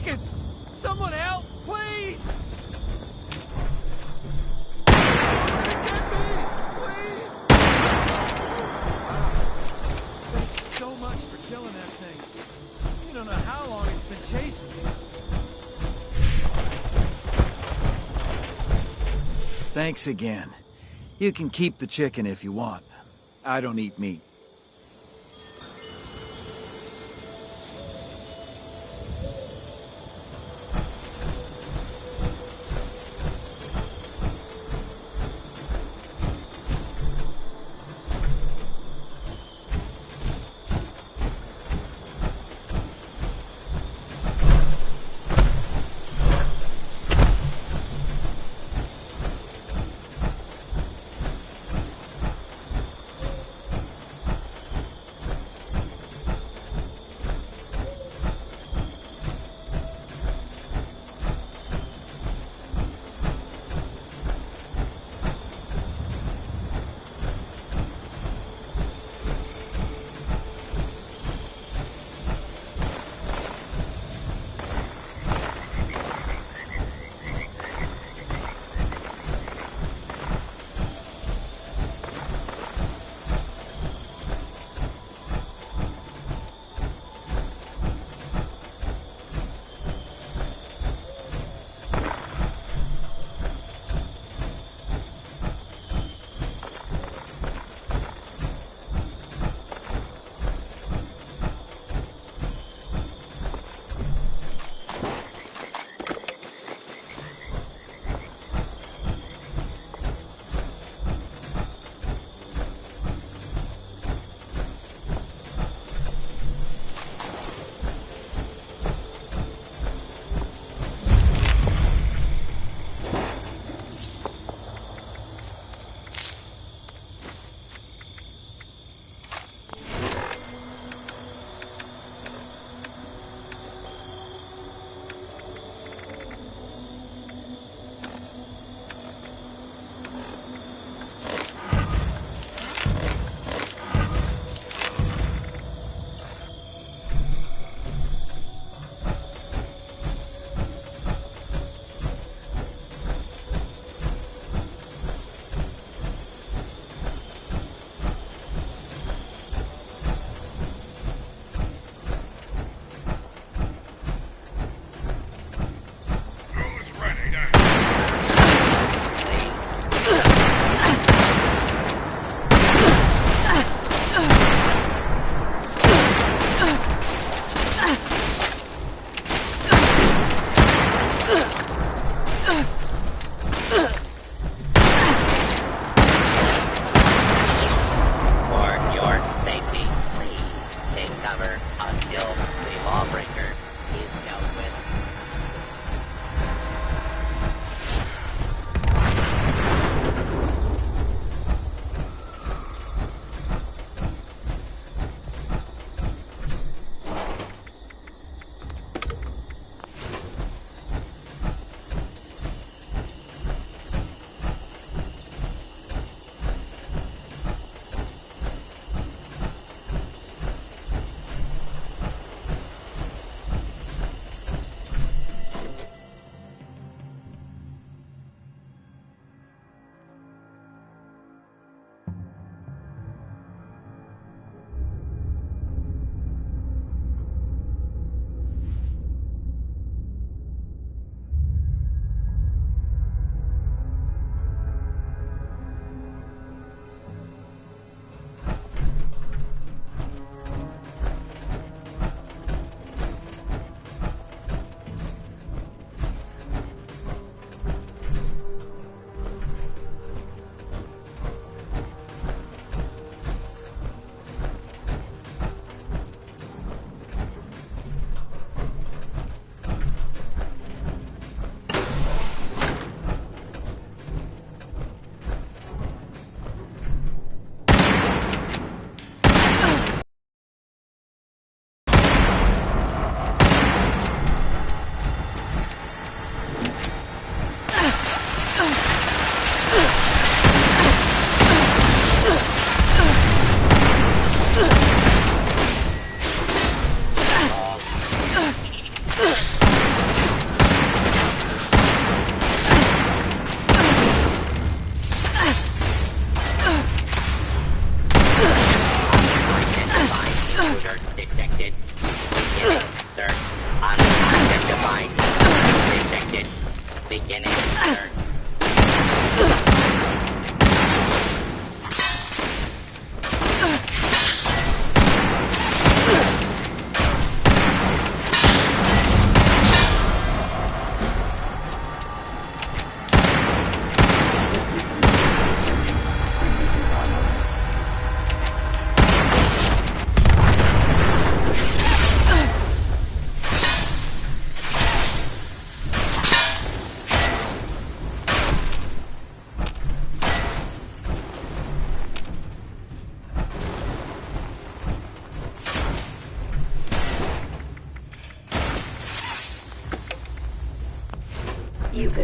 seconds! Someone help, please! Get me! Please! Wow. Thank you so much for killing that thing. You don't know how long it's been chasing me. Thanks again. You can keep the chicken if you want. I don't eat meat.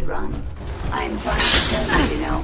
run. I am trying to tell you, you know.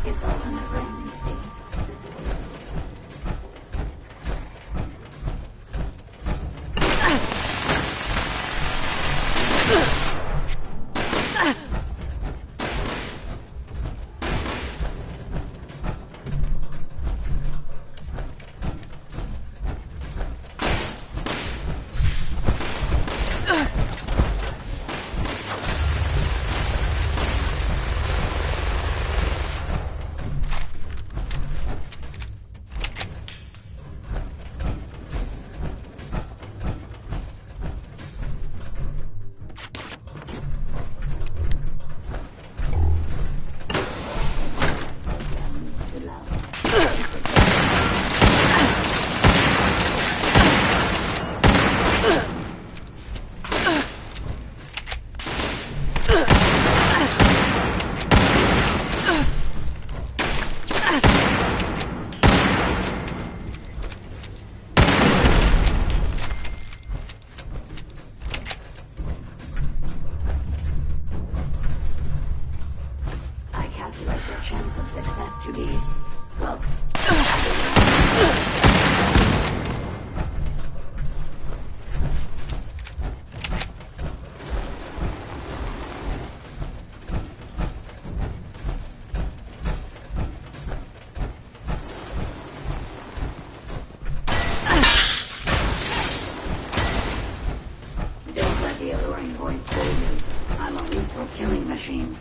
It's all in my brain, you see. Calculate your chance of success to be, well, don't let the alluring voice fool you. I'm a lethal killing machine.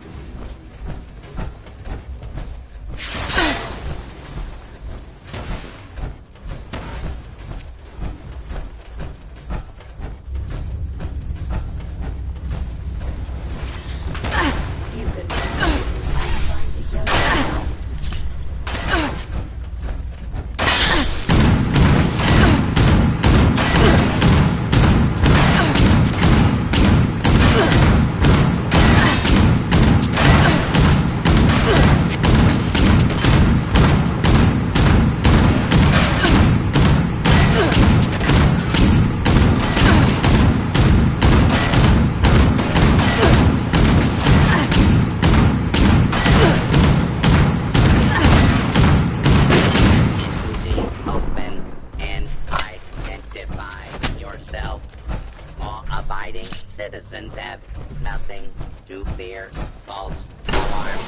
citizens have nothing to fear. False alarm.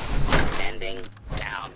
Sending down.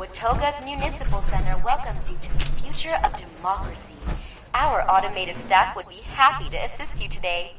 Watoga's Municipal Center welcomes you to the future of democracy. Our automated staff would be happy to assist you today.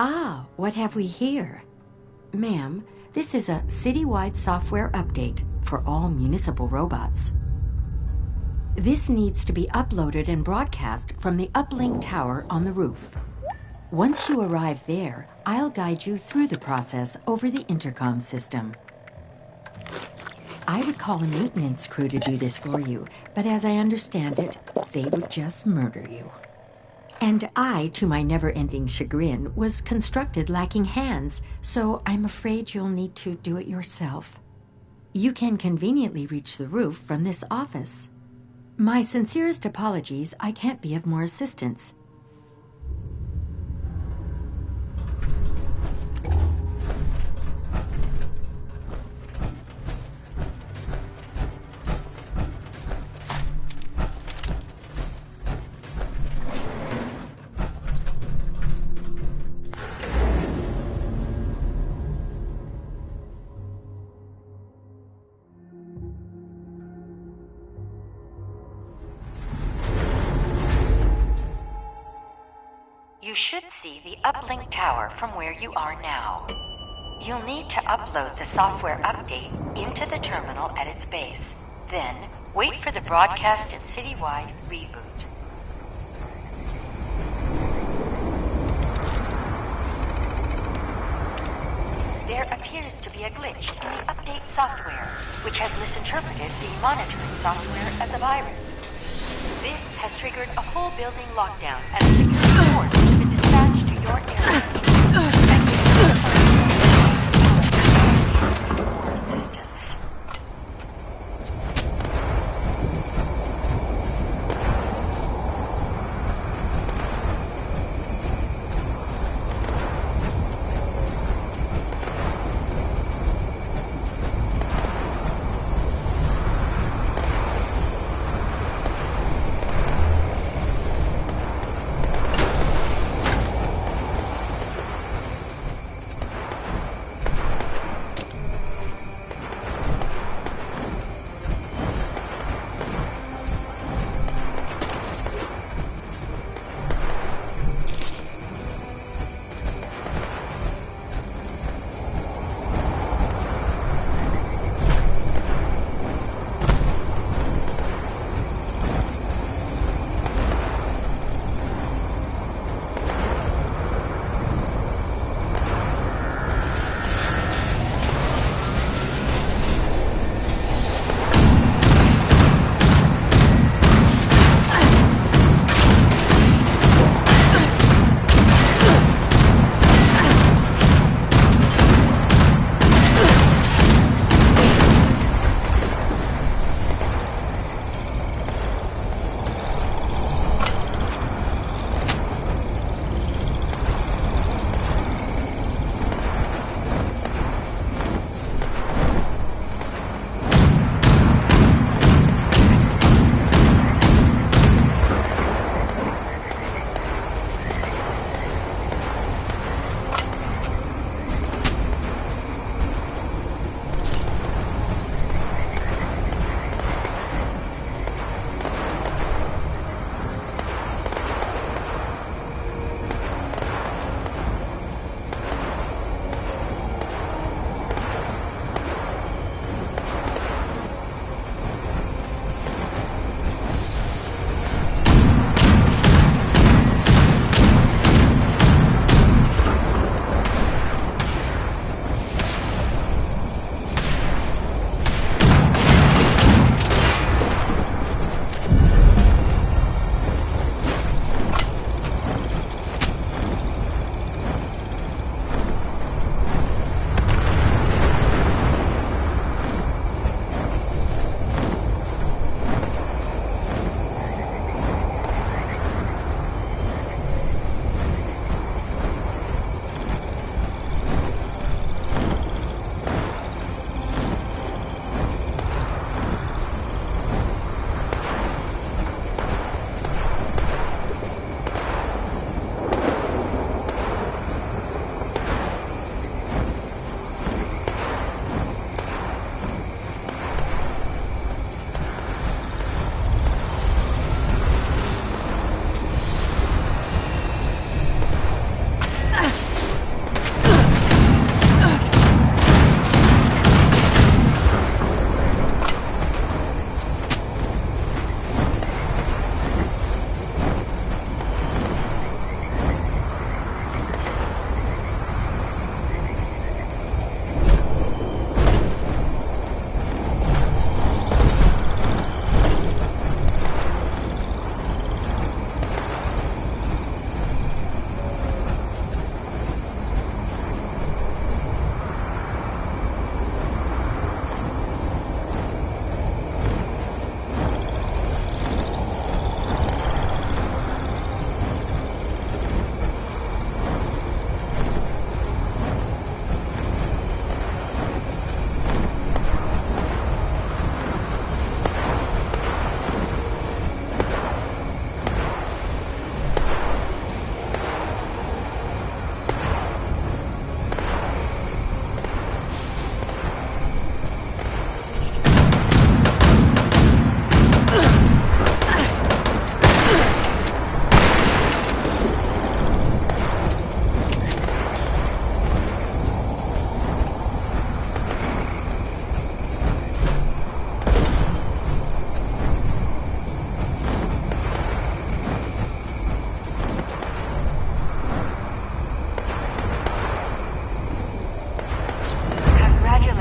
Ah, what have we here? Ma'am, this is a citywide software update for all municipal robots. This needs to be uploaded and broadcast from the uplink tower on the roof. Once you arrive there, I'll guide you through the process over the intercom system. I would call a maintenance crew to do this for you, but as I understand it, they would just murder you. And I, to my never-ending chagrin, was constructed lacking hands, so I'm afraid you'll need to do it yourself. You can conveniently reach the roof from this office. My sincerest apologies, I can't be of more assistance. You should see the uplink tower from where you are now. You'll need to upload the software update into the terminal at its base. Then, wait for the broadcast and citywide reboot. There appears to be a glitch in the update software, which has misinterpreted the monitoring software as a virus. This has triggered a whole building lockdown, and a security force has been dispatched to your area. For assistance.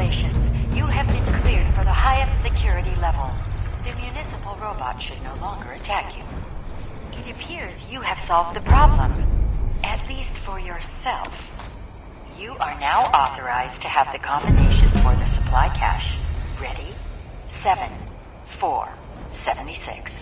Congratulations. You have been cleared for the highest security level. The municipal robot should no longer attack you. It appears you have solved the problem. At least for yourself. You are now authorized to have the combination for the supply cache. Ready? 7-4-76.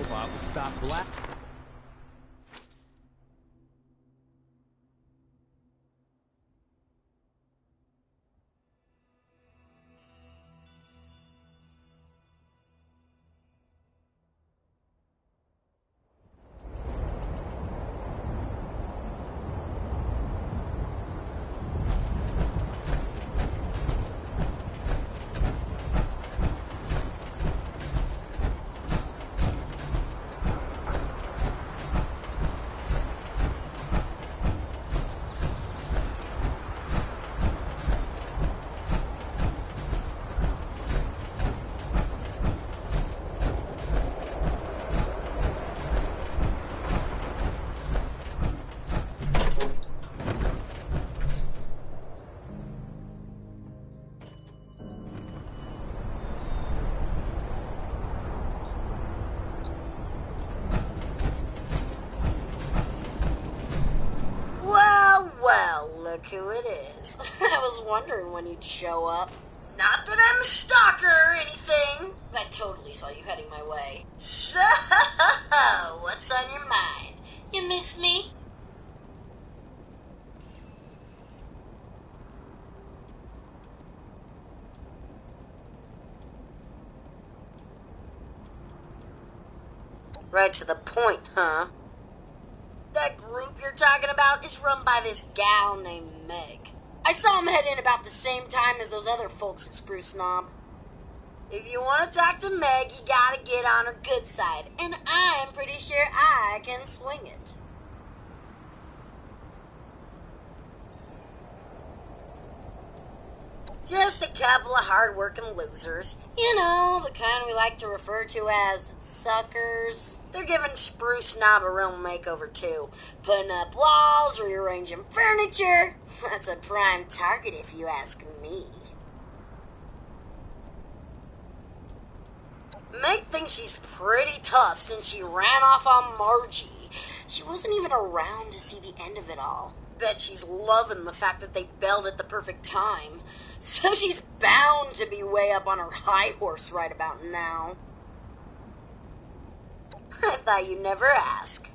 robot would stop black. Look who it is. I was wondering when you'd show up. Not that I'm a stalker or anything, but I totally saw you heading my way. So, what's on your mind? You miss me? Right to the point, huh? That group you're talking about is run by this gal named Meg. I saw him head in about the same time as those other folks at Spruce Knob. If you want to talk to Meg, you gotta get on her good side, and I'm pretty sure I can swing it. Just a couple of hard-working losers. You know, the kind we like to refer to as suckers. They're giving Spruce Knob a real makeover, too. Putting up walls, rearranging furniture. That's a prime target, if you ask me. Meg thinks she's pretty tough since she ran off on Margie. She wasn't even around to see the end of it all. Bet she's loving the fact that they bailed at the perfect time. So she's bound to be way up on her high horse right about now. I thought you'd never ask.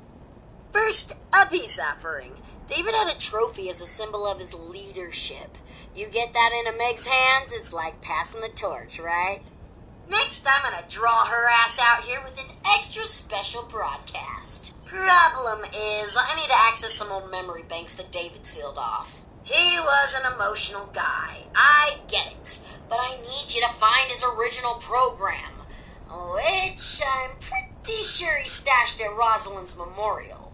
First, a peace offering. David had a trophy as a symbol of his leadership. You get that into Meg's hands, it's like passing the torch, right? Next, I'm gonna draw her ass out here with an extra special broadcast. Problem is, I need to access some old memory banks that David sealed off. He was an emotional guy. I get it. But I need you to find his original program, which I'm pretty sure he stashed at Rosalind's memorial.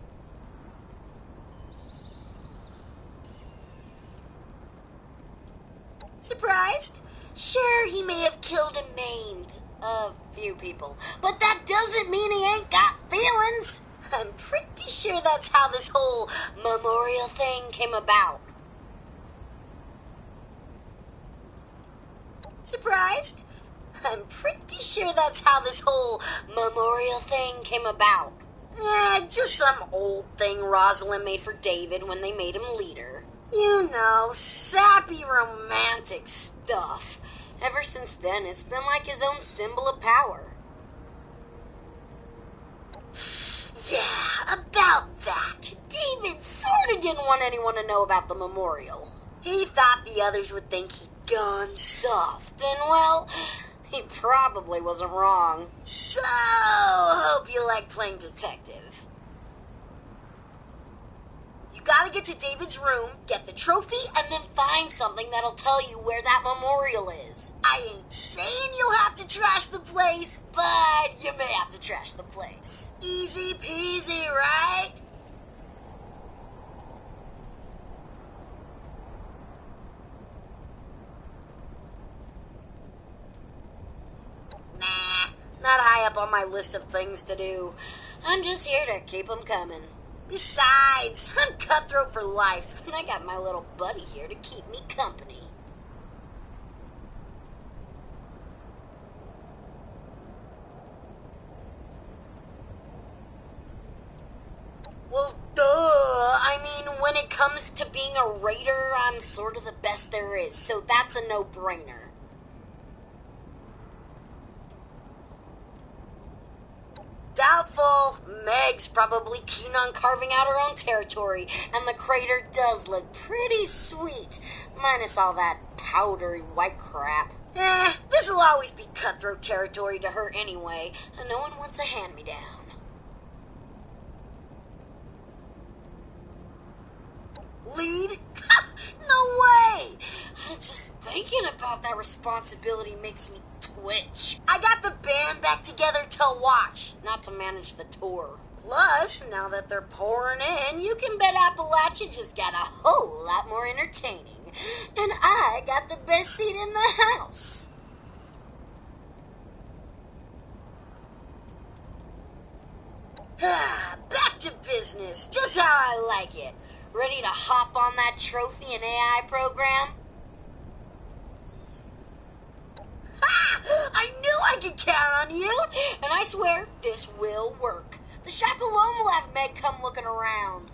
Surprised? Sure, he may have killed and maimed a few people, but that doesn't mean he ain't got feelings. I'm pretty sure that's how this whole memorial thing came about. Surprised? I'm pretty sure that's how this whole memorial thing came about. Just some old thing Rosalind made for David when they made him leader. You know, sappy romantic stuff. Ever since then, it's been like his own symbol of power. Yeah, about that. David sort of didn't want anyone to know about the memorial. He thought the others would think he'd gone soft, and well, he probably wasn't wrong. So, hope you like playing detective. You gotta get to David's room, get the trophy, and then find something that'll tell you where that memorial is. I ain't saying you'll have to trash the place, but you may have to trash the place. Easy peasy, right? Nah, not high up on my list of things to do. I'm just here to keep them coming. Besides, I'm cutthroat for life, and I got my little buddy here to keep me company. Well, duh. I mean, when it comes to being a raider, I'm sort of the best there is, so that's a no-brainer. Doubt Well, Meg's probably keen on carving out her own territory, and the crater does look pretty sweet, minus all that powdery white crap. This'll always be cutthroat territory to her anyway, and no one wants a hand-me-down. Lead? No way! Just thinking about that responsibility makes me twitch. I got the band back together to watch, not to manage the tour. Plus, now that they're pouring in, you can bet Appalachia just got a whole lot more entertaining. And I got the best seat in the house. Back to business, just how I like it. Ready to hop on that trophy and AI program? Ha! I knew I could count on you! And I swear, this will work. The shack alone will have Meg come looking around.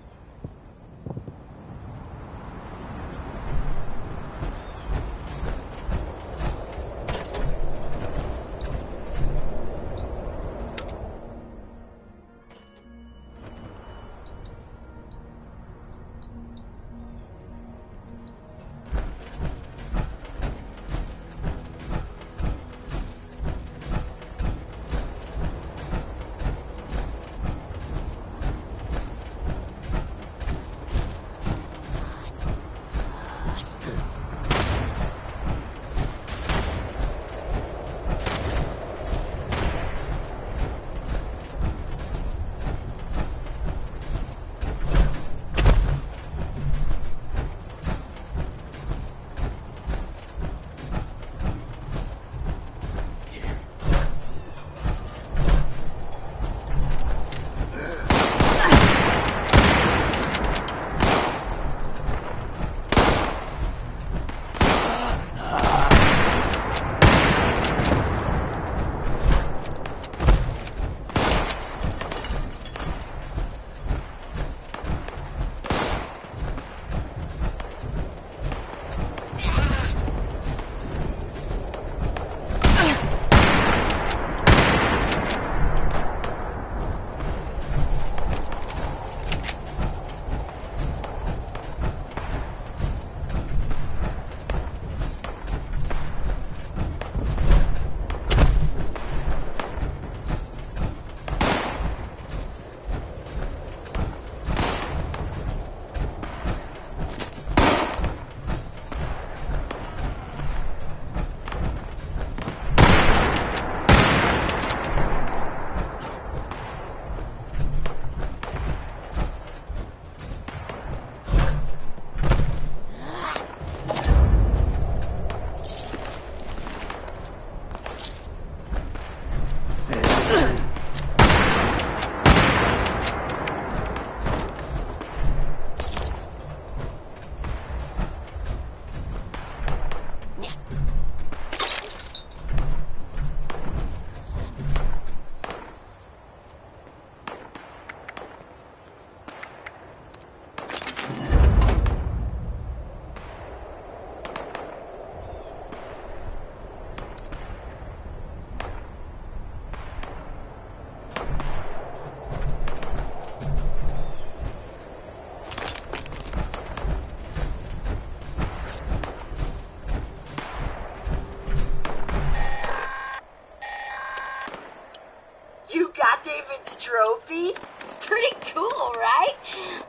Trophy? Pretty cool, right?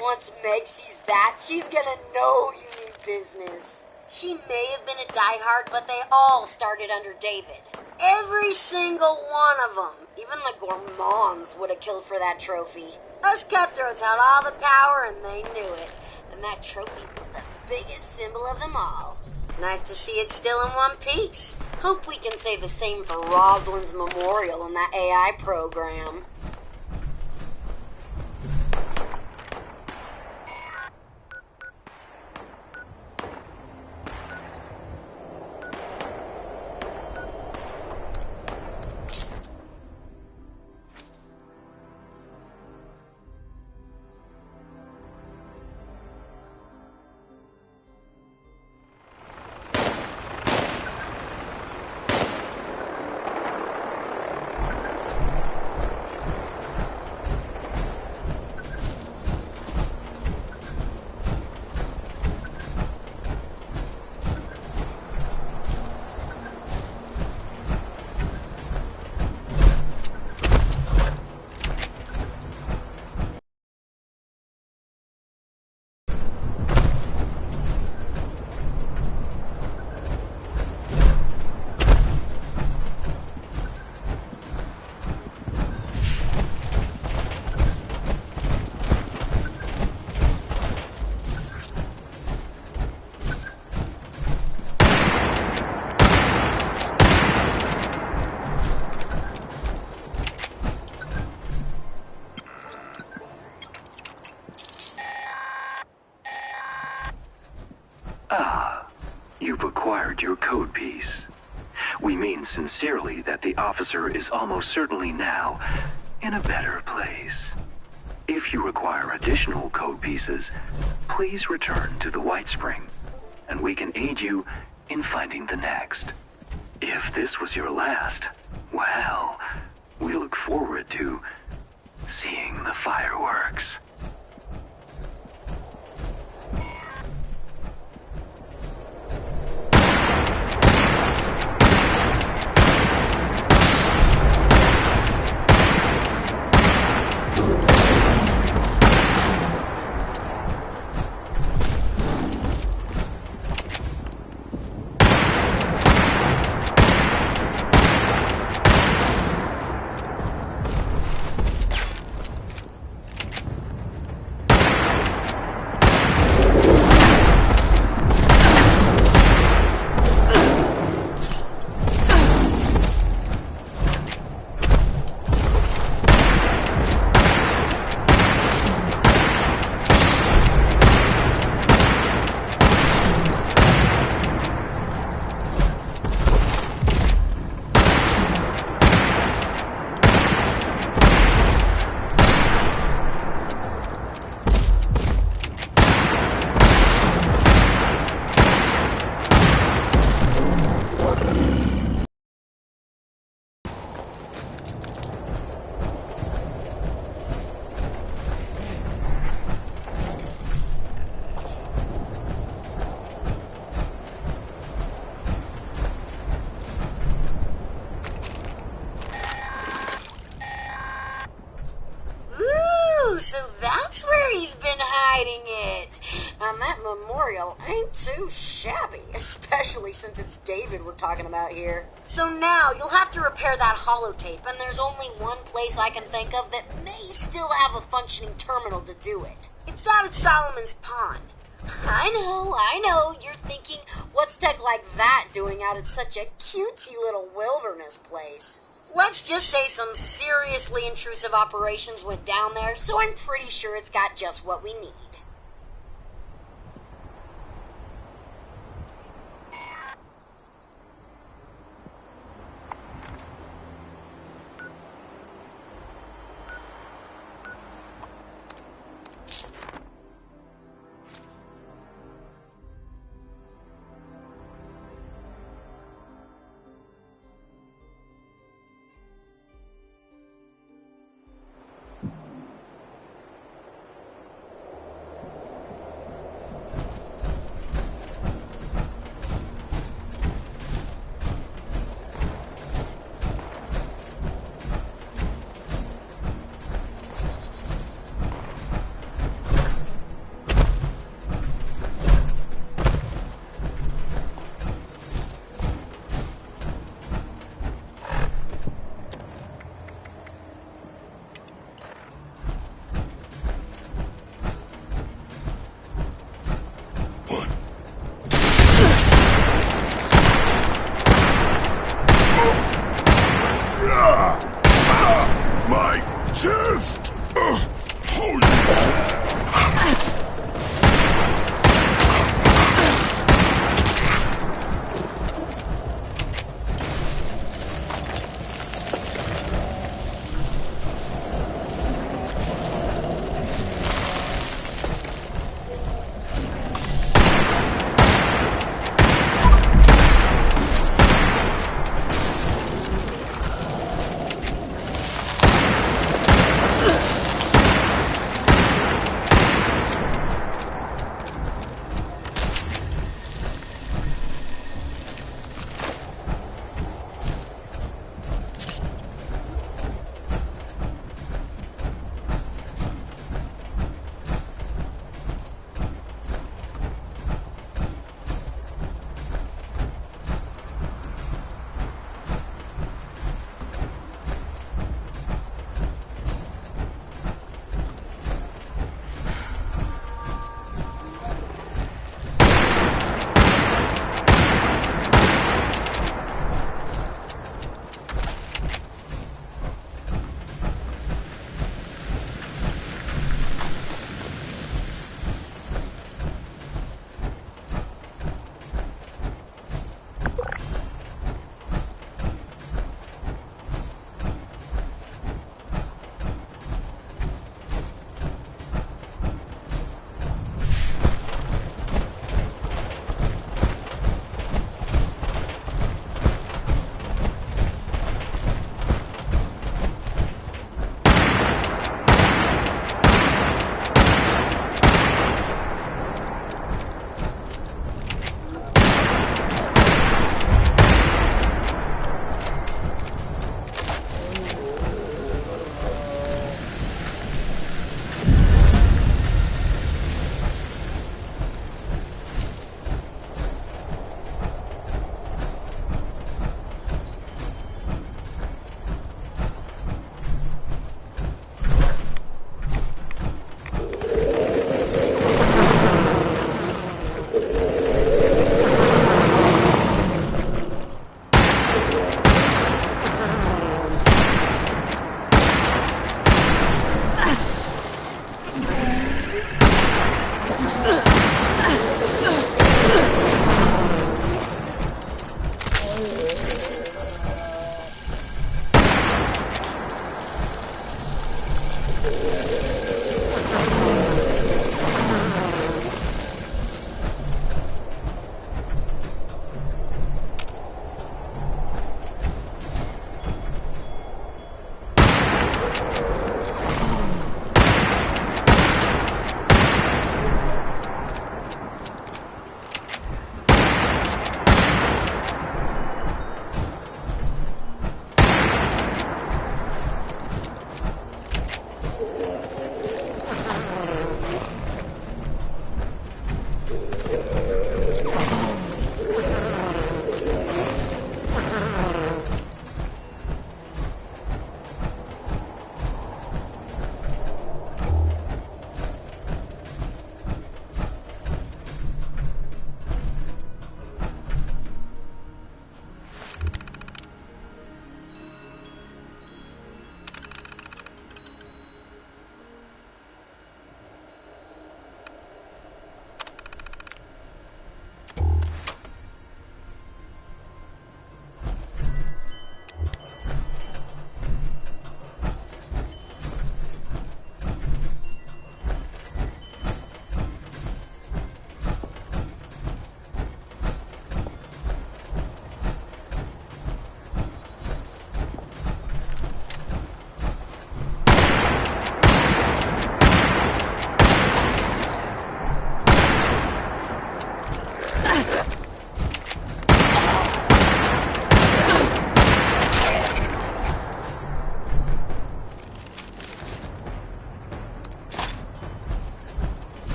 Once Meg sees that, she's gonna know you mean business. She may have been a diehard, but they all started under David. Every single one of them. Even the gourmands would have killed for that trophy. Us cutthroats had all the power and they knew it. And that trophy was the biggest symbol of them all. Nice to see it still in one piece. Hope we can say the same for Rosalind's memorial in that AI program. acquired your code piece. We mean sincerely that the officer is almost certainly now in a better place. If you require additional code pieces, please return to the White Spring, and we can aid you in finding the next. If this was your last, well, we look forward to seeing the fireworks. memorial ain't too shabby, especially since it's David we're talking about here. So now you'll have to repair that holotape, and there's only one place I can think of that may still have a functioning terminal to do it. It's out at Solomon's Pond. I know, you're thinking, what's tech like that doing out at such a cutesy little wilderness place? Let's just say some seriously intrusive operations went down there, so I'm pretty sure it's got just what we need.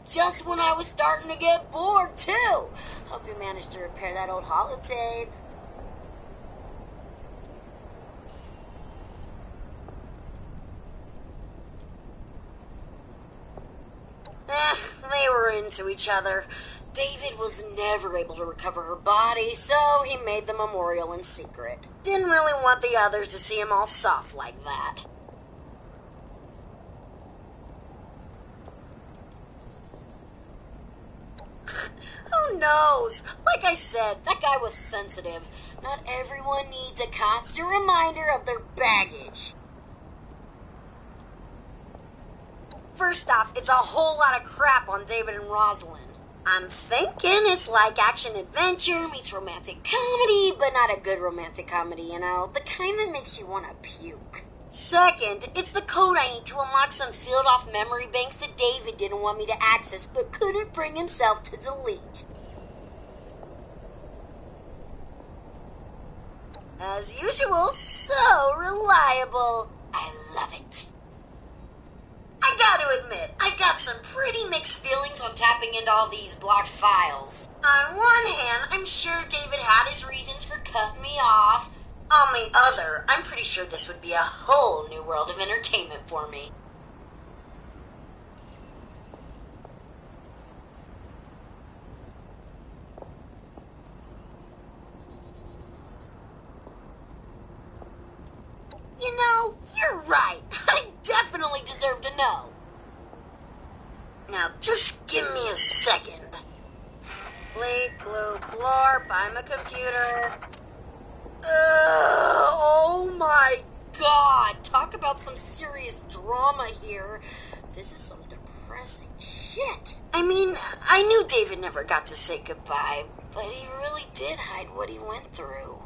Just when I was starting to get bored, too. Hope you managed to repair that old holotape. They were into each other. David was never able to recover her body, so he made the memorial in secret. Didn't really want the others to see him all soft like that. Who knows? Like I said, that guy was sensitive. Not everyone needs a constant reminder of their baggage. First off, it's a whole lot of crap on David and Rosalind. I'm thinking it's like action-adventure meets romantic comedy, but not a good romantic comedy, you know? The kind that makes you want to puke. Second, it's the code I need to unlock some sealed-off memory banks that David didn't want me to access, but couldn't bring himself to delete. As usual, so reliable. I love it. I gotta admit, I got some pretty mixed feelings on tapping into all these blocked files. On one hand, I'm sure David had his reasons for cutting me off. On the other, I'm pretty sure this would be a whole new world of entertainment for me. You're right. I definitely deserve to know. Now, just give me a second. Bleep, bloop, blorp, I'm a computer. Oh my god. Talk about some serious drama here. This is some depressing shit. I mean, I knew David never got to say goodbye, but he really did hide what he went through.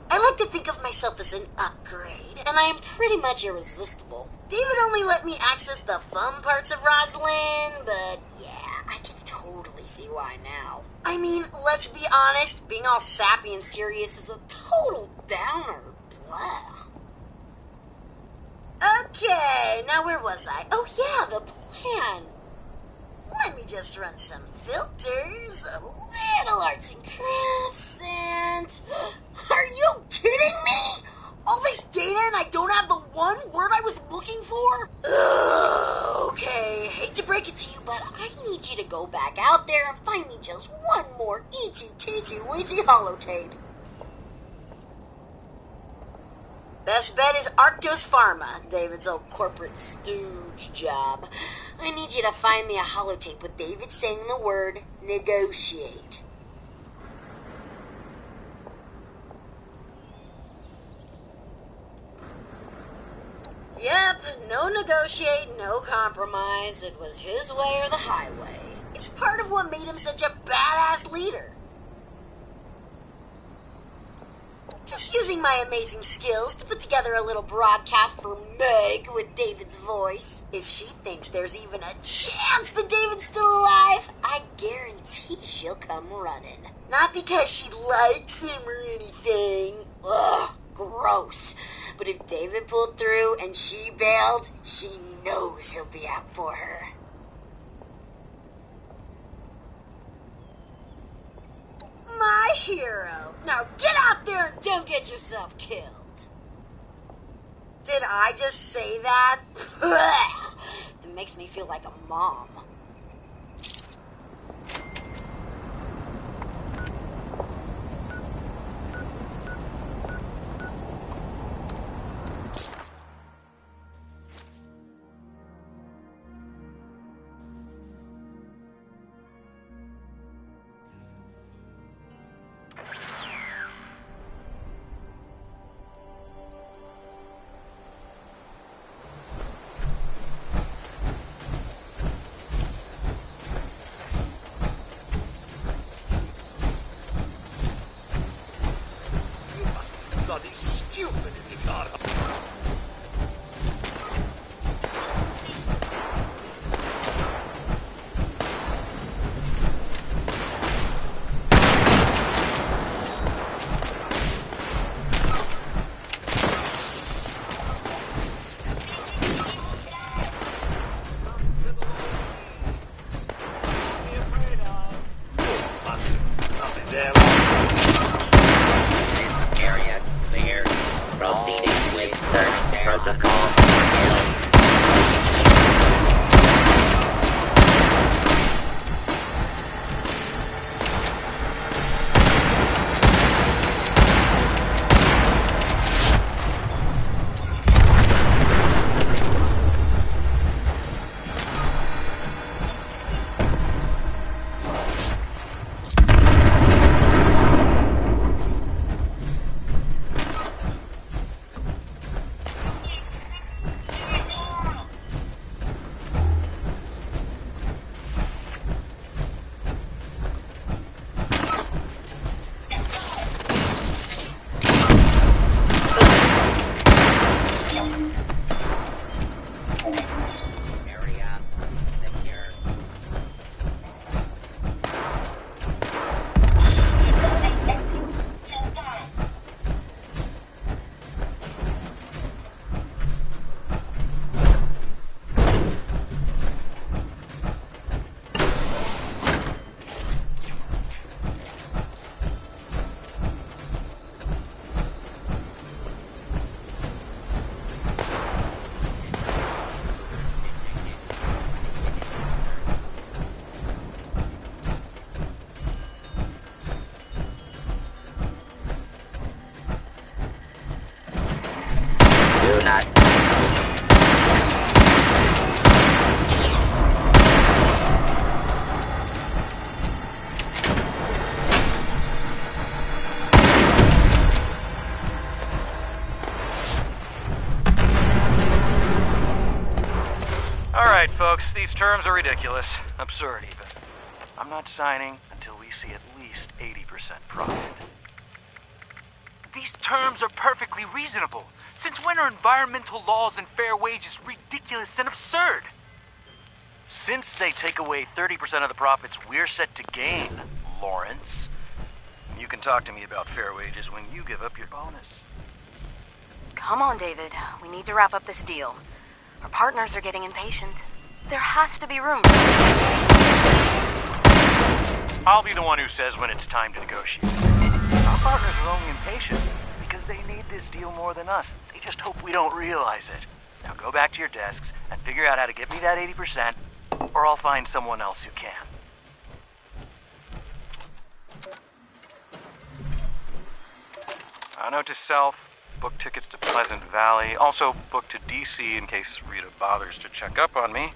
I like to think of myself as an upgrade, and I am pretty much irresistible. David only let me access the fun parts of Rosalind, but yeah, I can totally see why now. I mean, let's be honest, being all sappy and serious is a total downer. Blah. Okay, now where was I? Oh yeah, the plan. Let me just run some filters, a little arts and crafts, and... Are you kidding me? All this data and I don't have the one word I was looking for? Okay, hate to break it to you, but I need you to go back out there and find me just one more itsy-titsy-witsy holotape. Best bet is Arctos Pharma, David's old corporate stooge job. I need you to find me a holotape with David saying the word negotiate. Yep, no negotiate, no compromise. It was his way or the highway. It's part of what made him such a badass leader. Just using my amazing skills to put together a little broadcast for Meg with David's voice. If she thinks there's even a chance that David's still alive, I guarantee she'll come running. Not because she likes him or anything. Ugh, gross. But if David pulled through and she bailed, she knows he'll be out for her. My hero. Now get out there and don't get yourself killed. Did I just say that? It makes me feel like a mom. Bloody stupid if you can't. Nothing there. This area clear. Proceeding with search protocol. nut. Alright, folks, these terms are ridiculous. Absurd, even. I'm not signing until we see at least 80% profit. These terms are perfectly reasonable. Since when are environmental laws and fair wages ridiculous and absurd? Since they take away 30% of the profits we're set to gain, Lawrence, you can talk to me about fair wages when you give up your bonus. Come on, David. We need to wrap up this deal. Our partners are getting impatient. There has to be room. I'll be the one who says when it's time to negotiate. Our partners are only impatient because they need this deal more than us. They just hope we don't realize it. Now go back to your desks and figure out how to get me that 80%, or I'll find someone else who can. Note to self, book tickets to Pleasant Valley. Also book to DC in case Rita bothers to check up on me.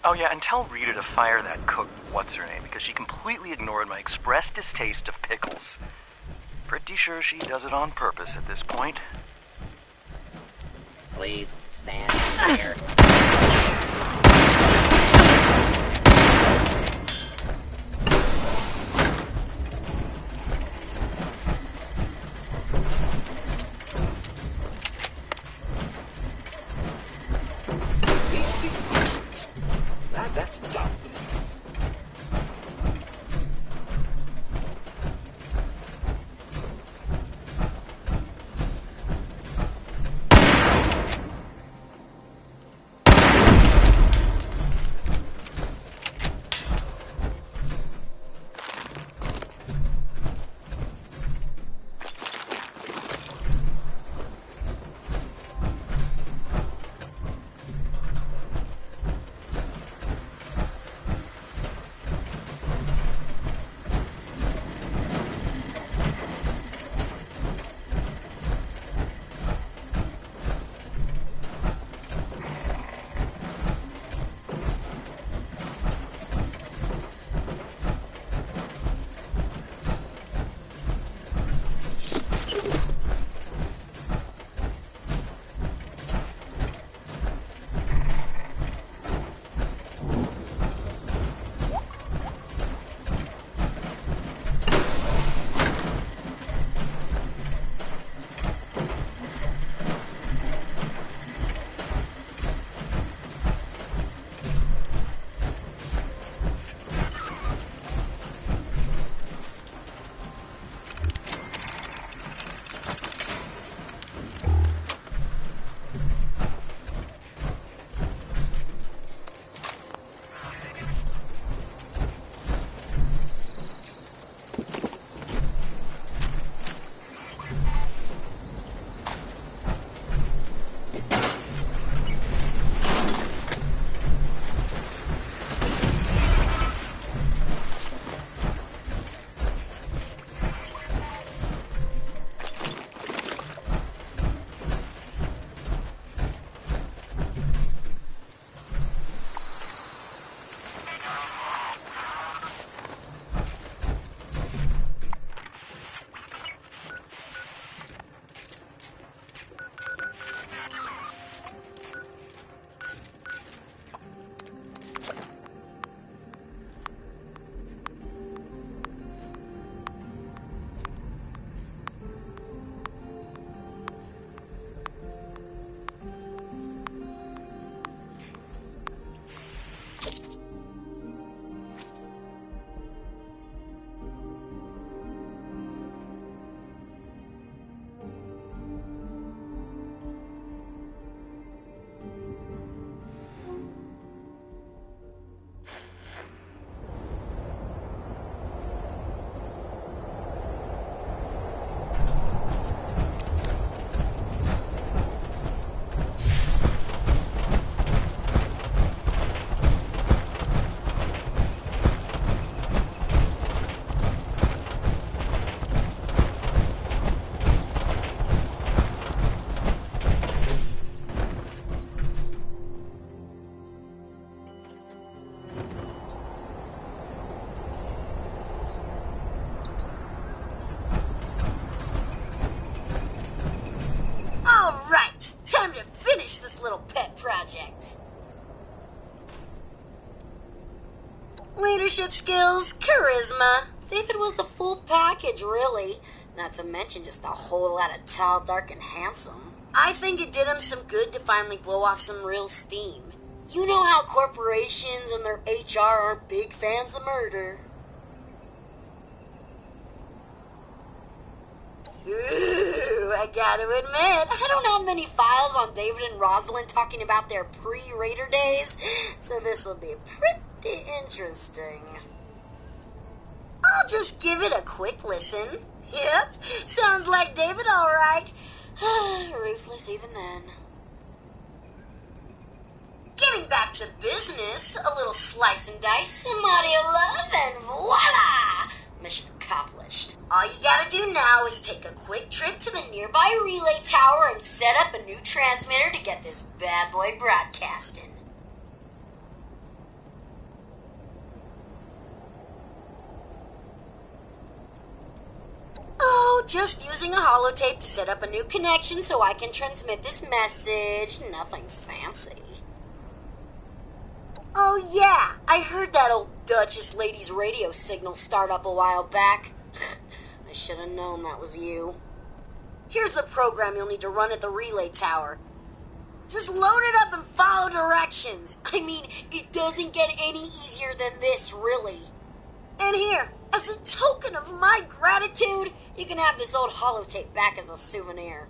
Oh yeah, and tell Rita to fire that cook, what's-her-name, because she completely ignored my express distaste of pickles. Pretty sure she does it on purpose at this point. Please stand clear. That's dumb. leadership skills, charisma. David was the full package, really. Not to mention just a whole lot of tall, dark, and handsome. I think it did him some good to finally blow off some real steam. You know how corporations and their HR are big fans of murder. Ooh, I gotta admit, I don't have many files on David and Rosalind talking about their pre-Raider days, so this will be pretty interesting. I'll just give it a quick listen. Yep, sounds like David all right. Ruthless even then. Getting back to business, a little slice and dice, some audio love, and voila! Mission accomplished. All you gotta do now is take a quick trip to the nearby relay tower and set up a new transmitter to get this bad boy broadcasting. Oh, just using a holotape to set up a new connection so I can transmit this message. Nothing fancy. Oh yeah, I heard that old Duchess lady's radio signal start up a while back. I should have known that was you. Here's the program you'll need to run at the relay tower. Just load it up and follow directions. I mean, it doesn't get any easier than this, really. And here, as a token of my gratitude, you can have this old holotape back as a souvenir.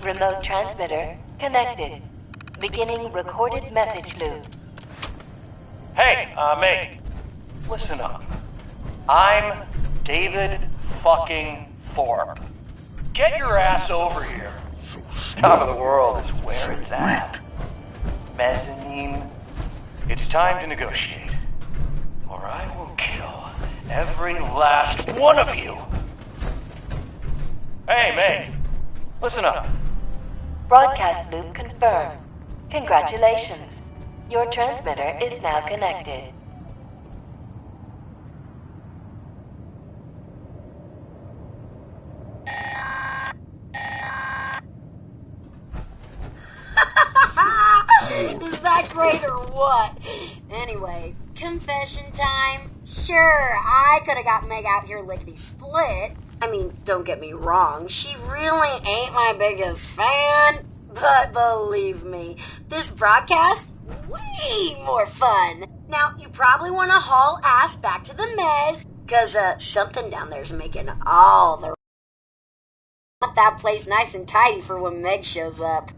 Remote transmitter connected. Beginning recorded message loop. Hey, Meg, listen up. I'm David fucking Thorpe. Get your ass over here. Top of the world is where it's at. Mezzanine. It's time to negotiate, or I will kill every last one of you. Hey, Meg, listen up. Broadcast loop confirmed. Congratulations. Your transmitter is now connected. Is that great or what? Anyway, confession time. Sure, I could have got Meg out here lickety-split. I mean, don't get me wrong, she really ain't my biggest fan. But believe me, this broadcast, way more fun. Now, you probably want to haul ass back to the mez, because something down there's making all the... Want that place nice and tidy for when Meg shows up.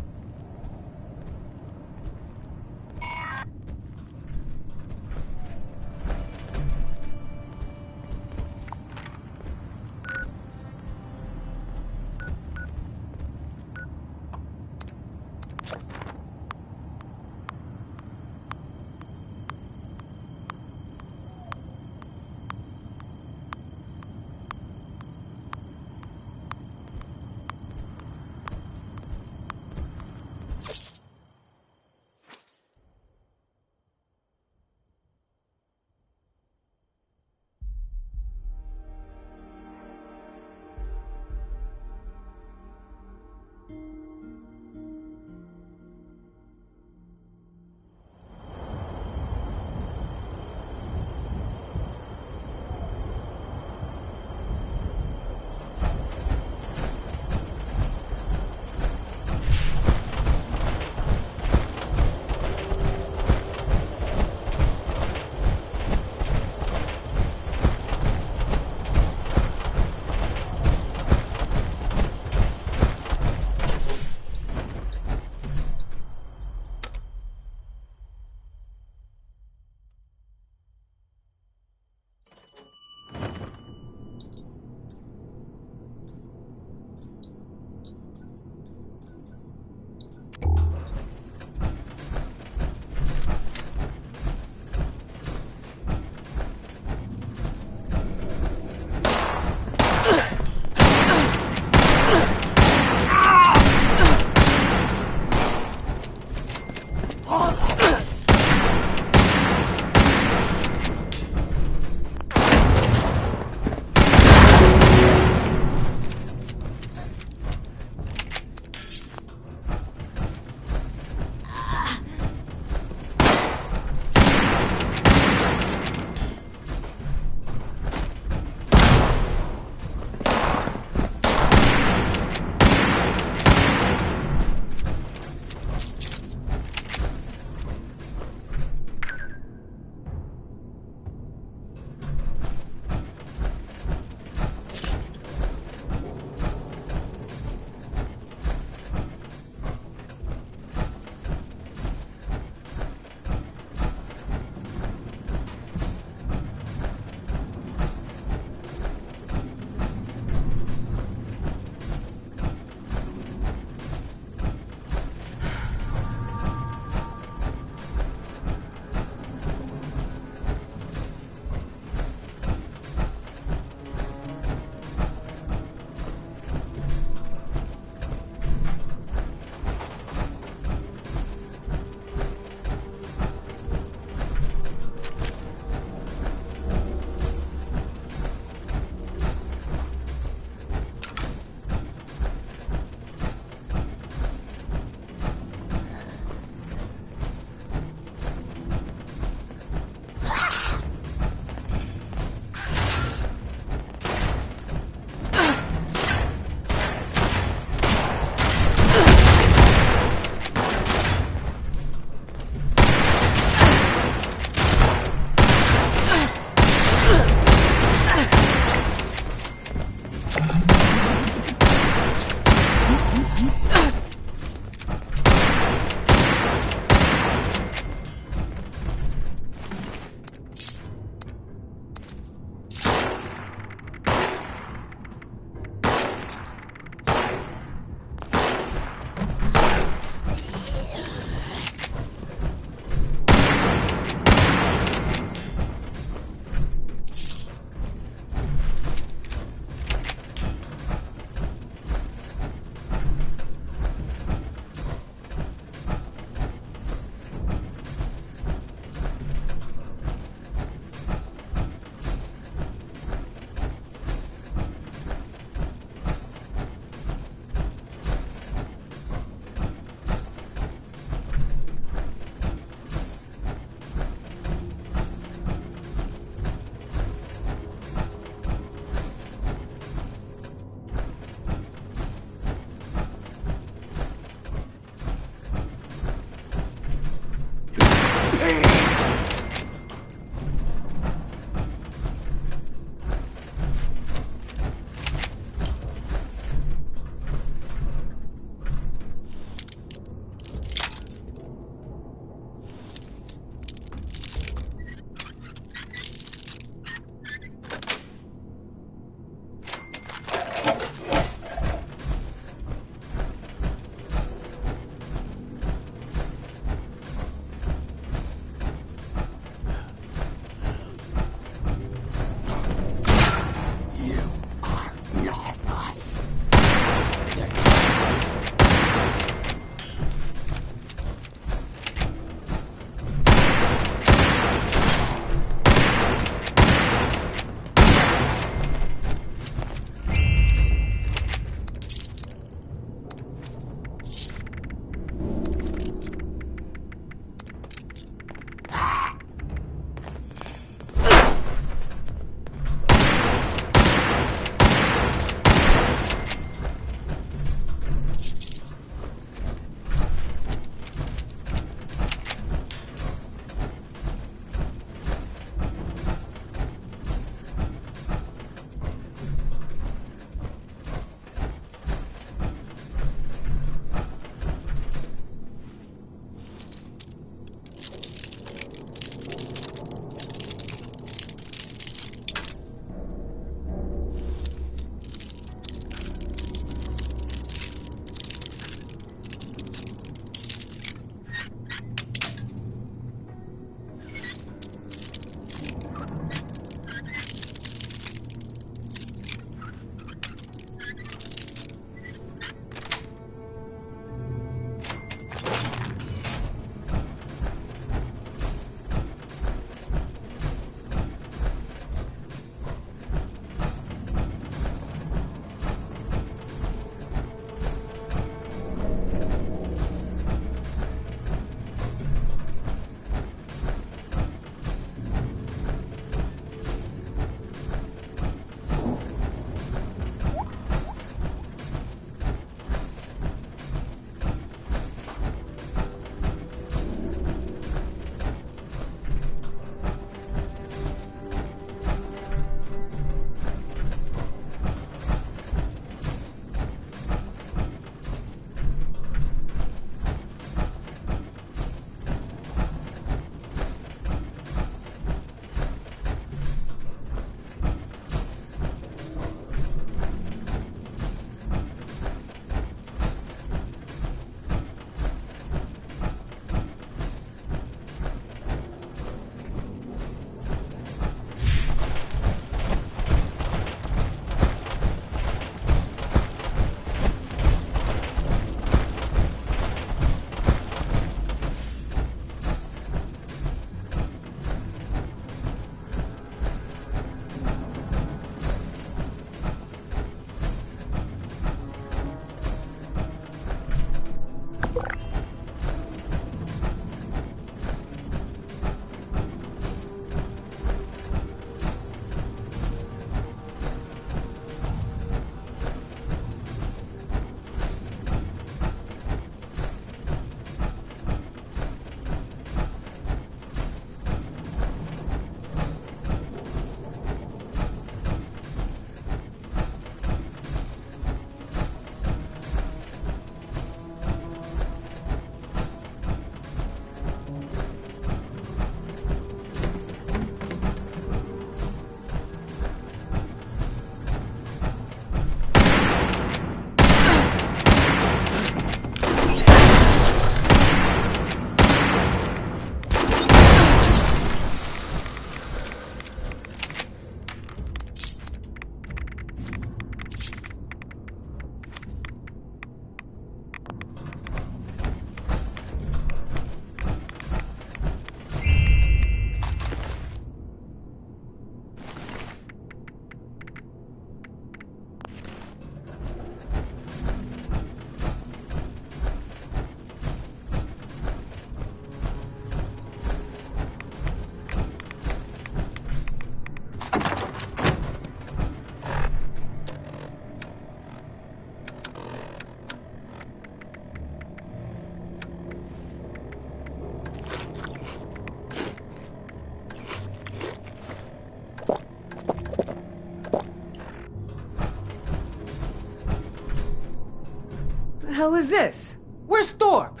hell is this? Where's Thorpe?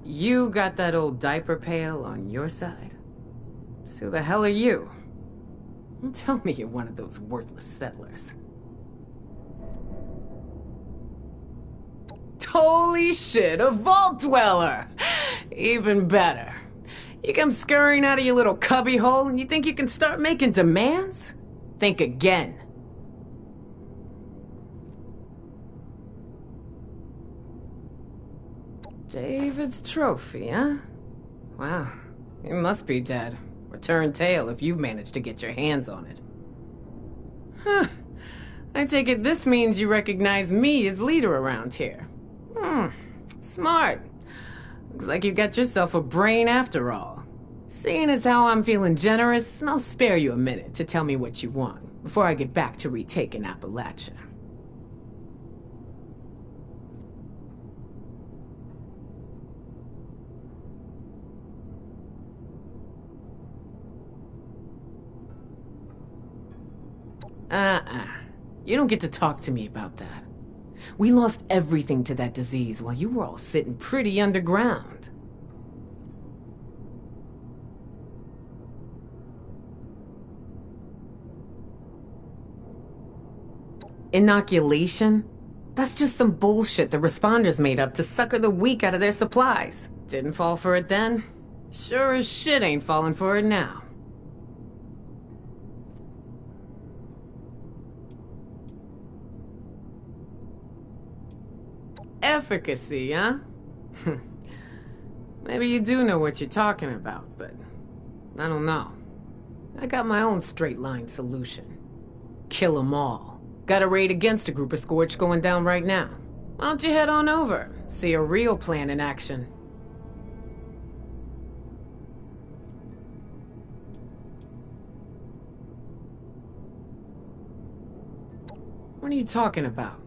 You got that old diaper pail on your side? So who the hell are you? Don't tell me you're one of those worthless settlers. Holy shit, a vault dweller! Even better. You come scurrying out of your little cubby hole and you think you can start making demands? Think again. David's trophy, huh? Wow, it must be dead. Return tail if you've managed to get your hands on it. Huh. I take it this means you recognize me as leader around here. Smart. Looks like you got yourself a brain after all. Seeing as how I'm feeling generous, I'll spare you a minute to tell me what you want before I get back to retaking Appalachia. You don't get to talk to me about that. We lost everything to that disease while you were all sitting pretty underground. Inoculation? That's just some bullshit the responders made up to sucker the weak out of their supplies. Didn't fall for it then? Sure as shit ain't falling for it now. Efficacy, huh? Maybe you do know what you're talking about, but I don't know. I got my own straight-line solution. Kill 'em all. Got a raid against a group of Scorch going down right now. Why don't you head on over, see a real plan in action? What are you talking about?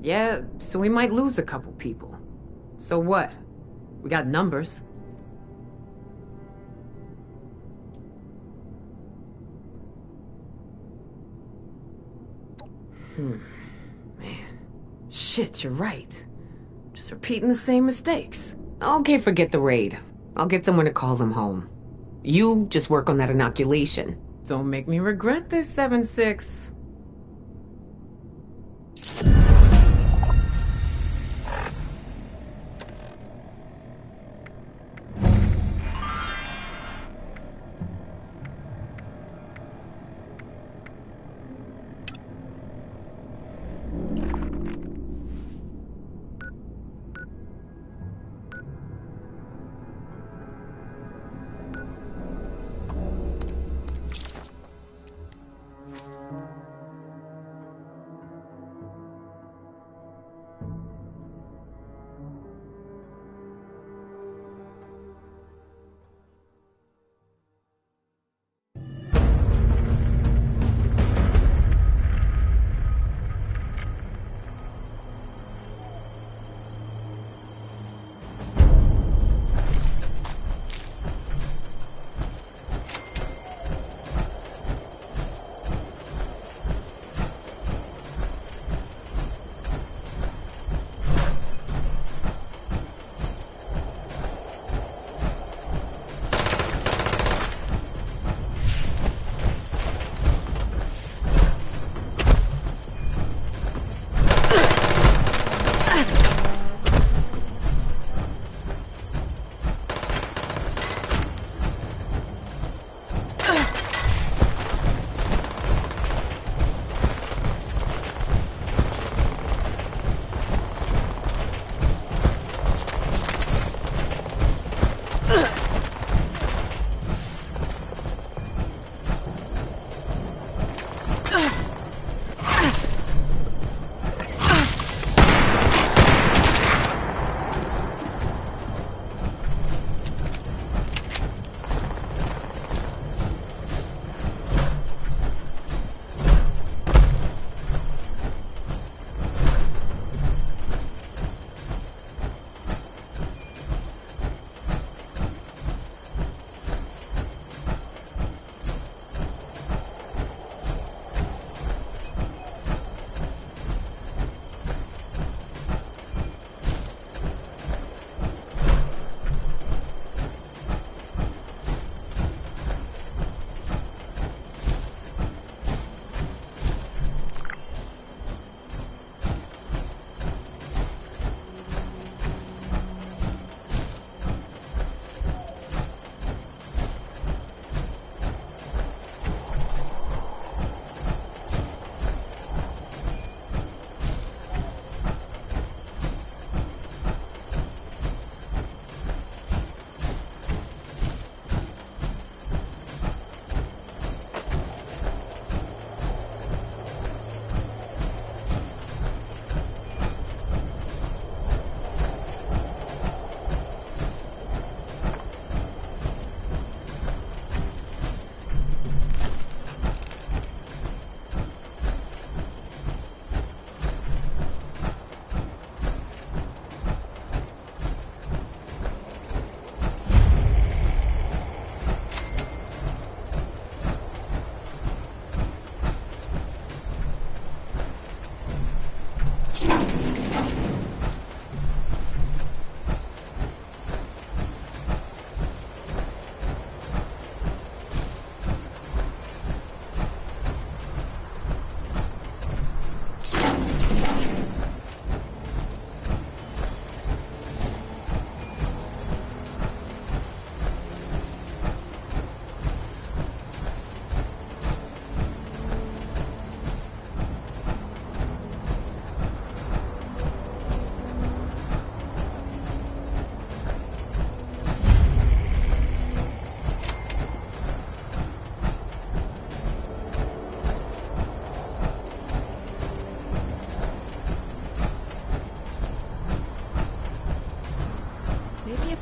Yeah, so we might lose a couple people. So what? We got numbers. Man. Shit, you're right. Just repeating the same mistakes. Okay, forget the raid. I'll get someone to call them home. You just work on that inoculation. Don't make me regret this, 7-6.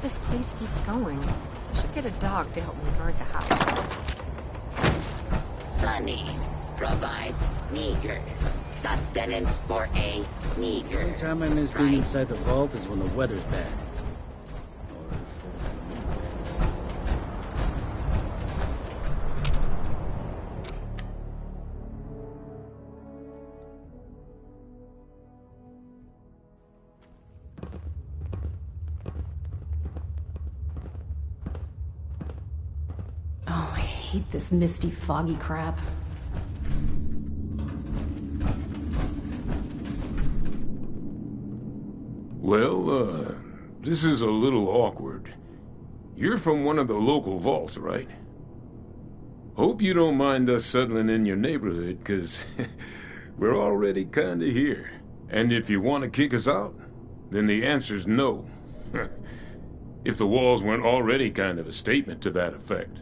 this place keeps going. I should get a dog to help me guard the house. Sunny's provides meager sustenance for a meager. The only time I miss being inside the vault is when the weather's bad. Oh, I hate this misty, foggy crap. Well, this is a little awkward. You're from one of the local vaults, right? Hope you don't mind us settling in your neighborhood, 'cause we're already kinda here. And if you want to kick us out, then the answer's no. If the walls weren't already kind of a statement to that effect.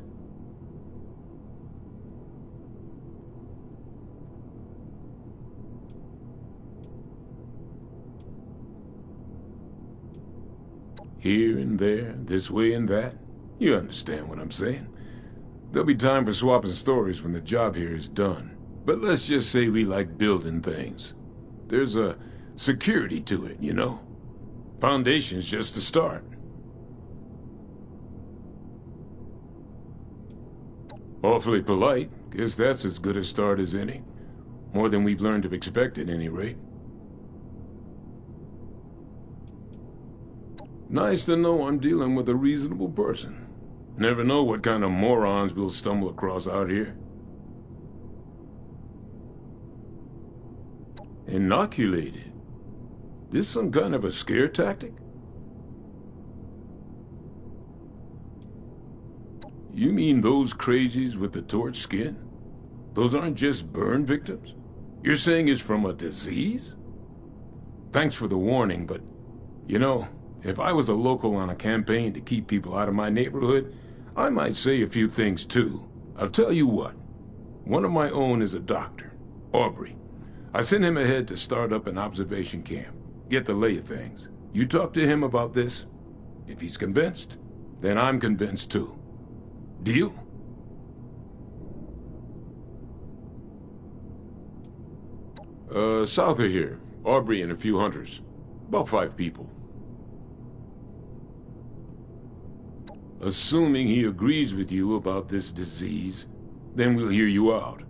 Here and there, this way and that. You understand what I'm saying. There'll be time for swapping stories when the job here is done. But let's just say we like building things. There's a security to it, you know? Foundation's just the start. Awfully polite. Guess that's as good a start as any. More than we've learned to expect at any rate. Nice to know I'm dealing with a reasonable person. Never know what kind of morons we'll stumble across out here. Inoculated? This some kind of a scare tactic? You mean those crazies with the torch skin? Those aren't just burn victims? You're saying it's from a disease? Thanks for the warning, but, you know, if I was a local on a campaign to keep people out of my neighborhood, I might say a few things too. I'll tell you what. One of my own is a doctor, Aubrey. I sent him ahead to start up an observation camp, get the lay of things. You talk to him about this. If he's convinced, then I'm convinced too. Deal? South of here. Aubrey and a few hunters. About 5 people. Assuming he agrees with you about this disease, then we'll hear you out.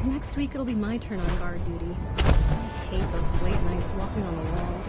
Next week it'll be my turn on guard duty. I hate those late nights walking on the walls.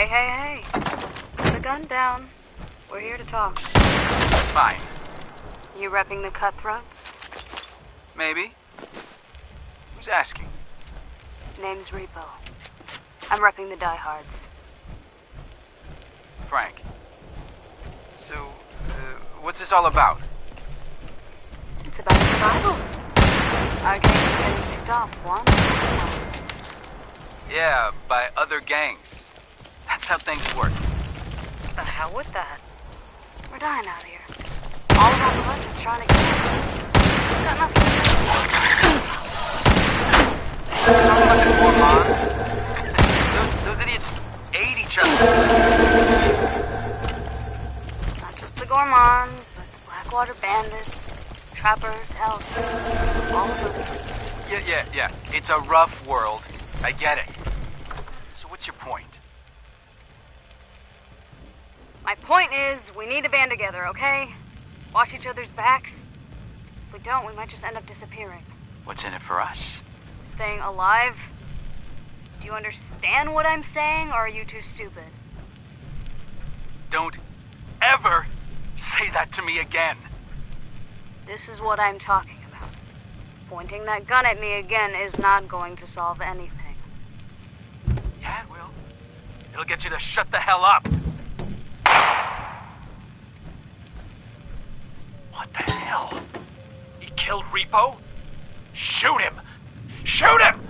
Hey. Put the gun down. We're here to talk. Fine. You repping the cutthroats? Maybe. Who's asking? Name's Repo. I'm repping the diehards. Frank. So, what's this all about? It's about survival. Our gang is getting picked off one by one. Yeah, by other gangs. That's how things work. The hell with that? We're dying out here. All around the left is trying to get us. Got nothing to do. Those idiots ate each other. Not just the Gormons, but the Blackwater Bandits, Trappers, hell, all of them. Yeah. It's a rough world. I get it. So what's your point? My point is, we need to band together, okay? Watch each other's backs. If we don't, we might just end up disappearing. What's in it for us? Staying alive? Do you understand what I'm saying, or are you too stupid? Don't ever say that to me again. This is what I'm talking about. Pointing that gun at me again is not going to solve anything. Yeah, it will. It'll get you to shut the hell up. What the hell? He killed Repo? Shoot him! Shoot him!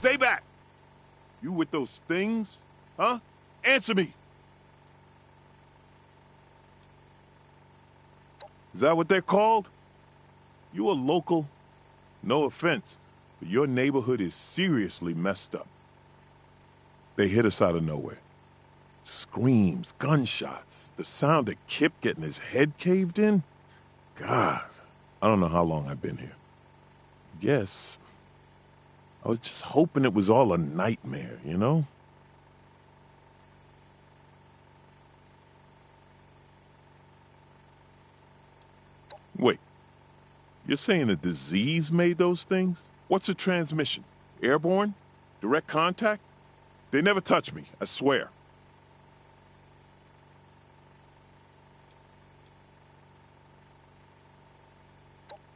Stay back! You with those things? Huh? Answer me! Is that what they're called? You a local? No offense, but your neighborhood is seriously messed up. They hit us out of nowhere. Screams, gunshots, the sound of Kip getting his head caved in. God, I don't know how long I've been here. Guess I was just hoping it was all a nightmare, you know? Wait, you're saying a disease made those things? What's a transmission? Airborne? Direct contact? They never touch me, I swear.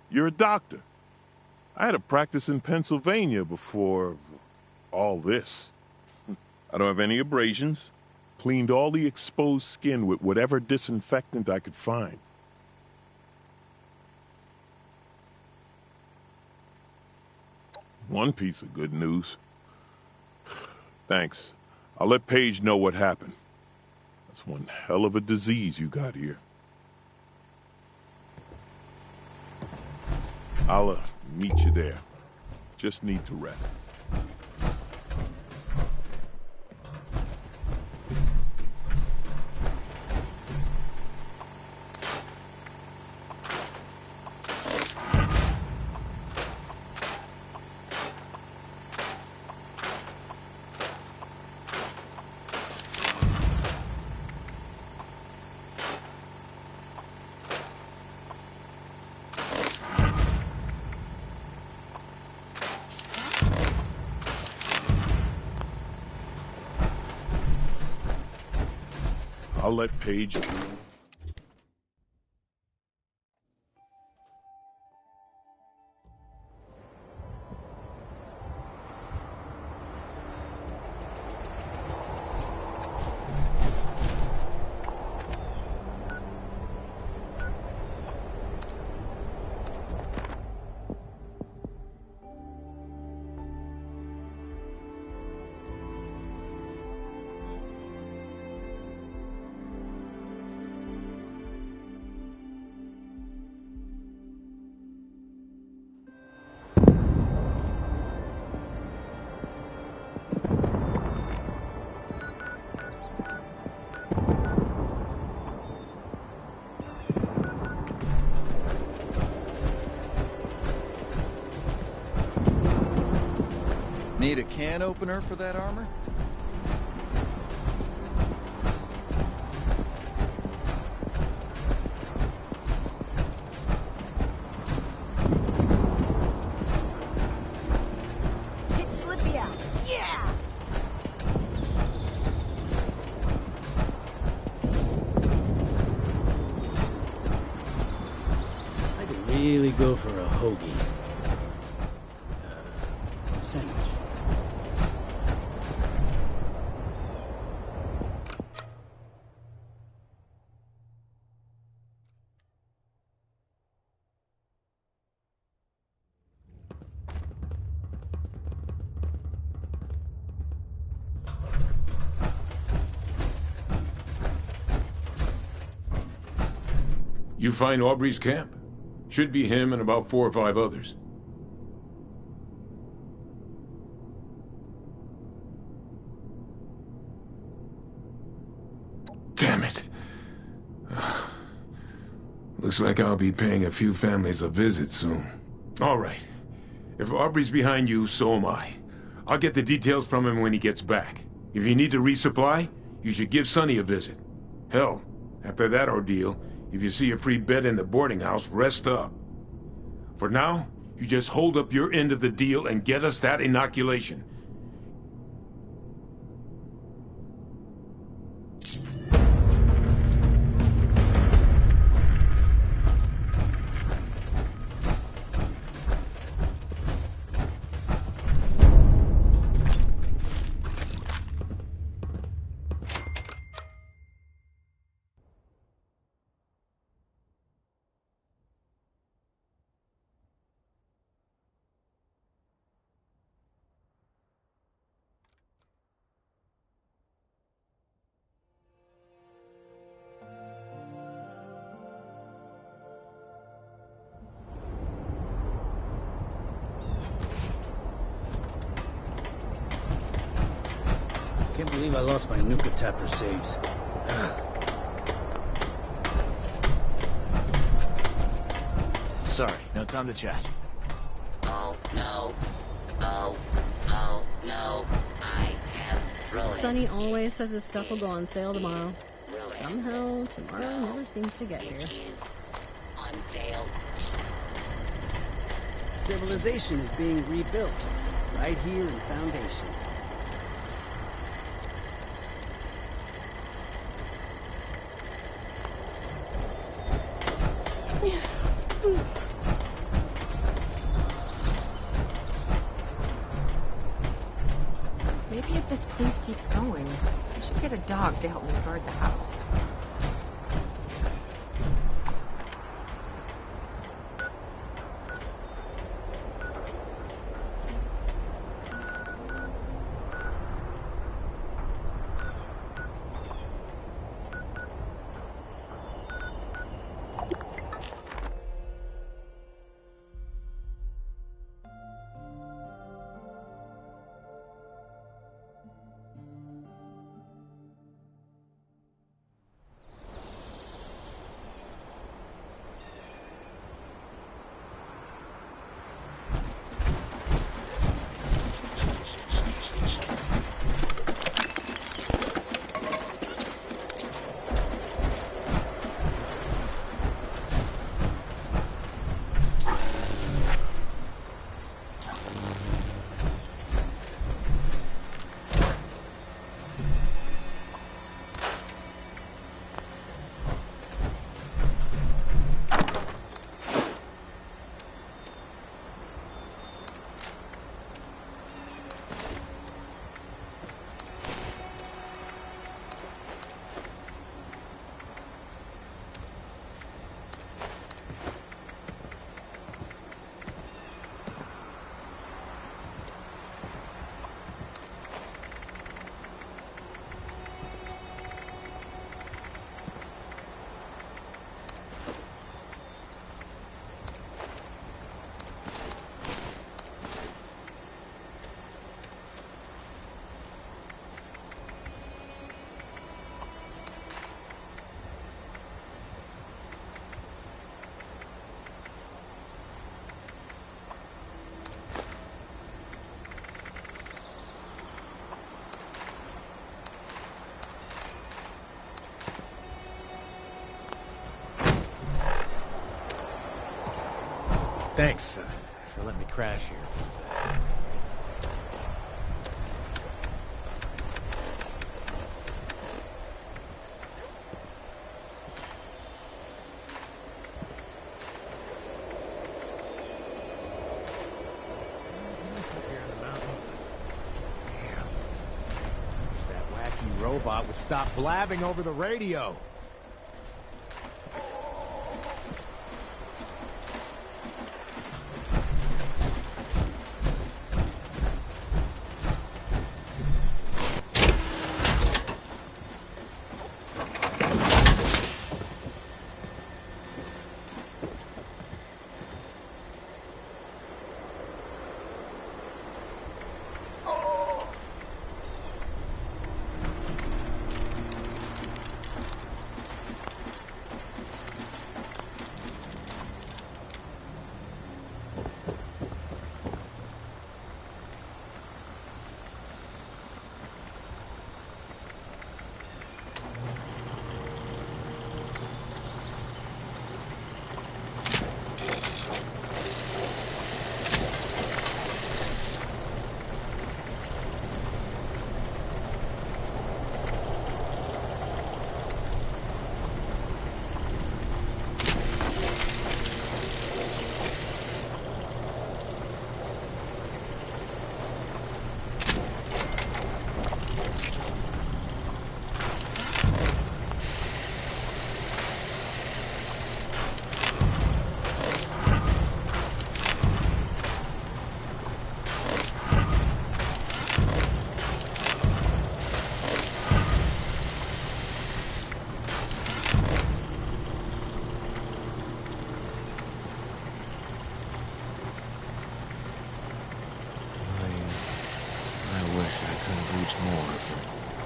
You're a doctor. I had a practice in Pennsylvania before all this. I don't have any abrasions. Cleaned all the exposed skin with whatever disinfectant I could find. One piece of good news. Thanks. I'll let Paige know what happened. That's one hell of a disease you got here. I'll meet you there. Just need to rest. I'll let Paige... Need a can opener for that armor? Hit Slippy out. Yeah! I could really go for a hoagie. Sandwich. You find Aubrey's camp? Should be him and about 4 or 5 others. Damn it. Looks like I'll be paying a few families a visit soon. All right. If Aubrey's behind you, so am I. I'll get the details from him when he gets back. If you need to resupply, you should give Sonny a visit. Hell, after that ordeal, if you see a free bed in the boarding house, rest up. For now, you just hold up your end of the deal and get us that inoculation. Can't believe I lost my Nuka Tapper saves. Sorry, no time to chat. Oh, no. Oh, no. I have ruined Sonny always says his stuff will go on sale tomorrow. Somehow, tomorrow never seems to get here. on sale. Civilization is being rebuilt, right here in Foundation. Maybe if this place keeps going, I should get a dog to help me guard the house. Thanks for letting me crash here. Robot would stop blabbing over the radio. I wish I could reach more of them.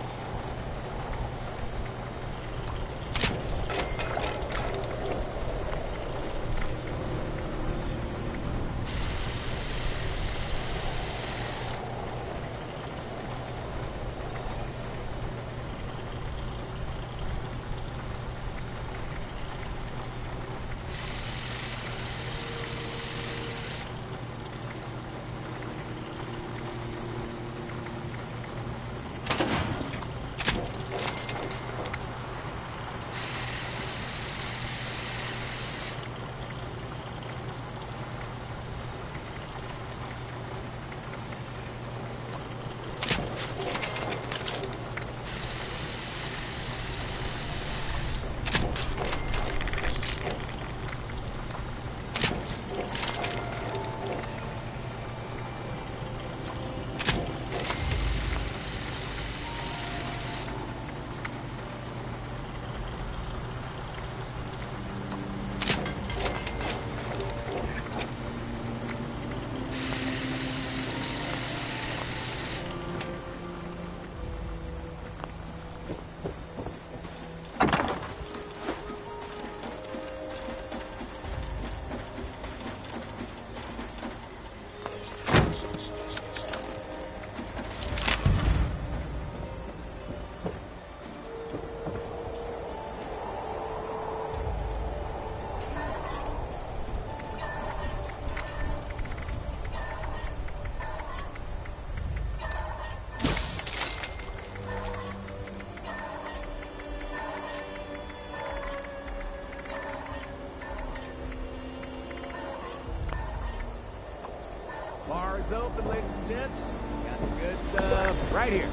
Doors open, ladies and gents. Got the good stuff right here.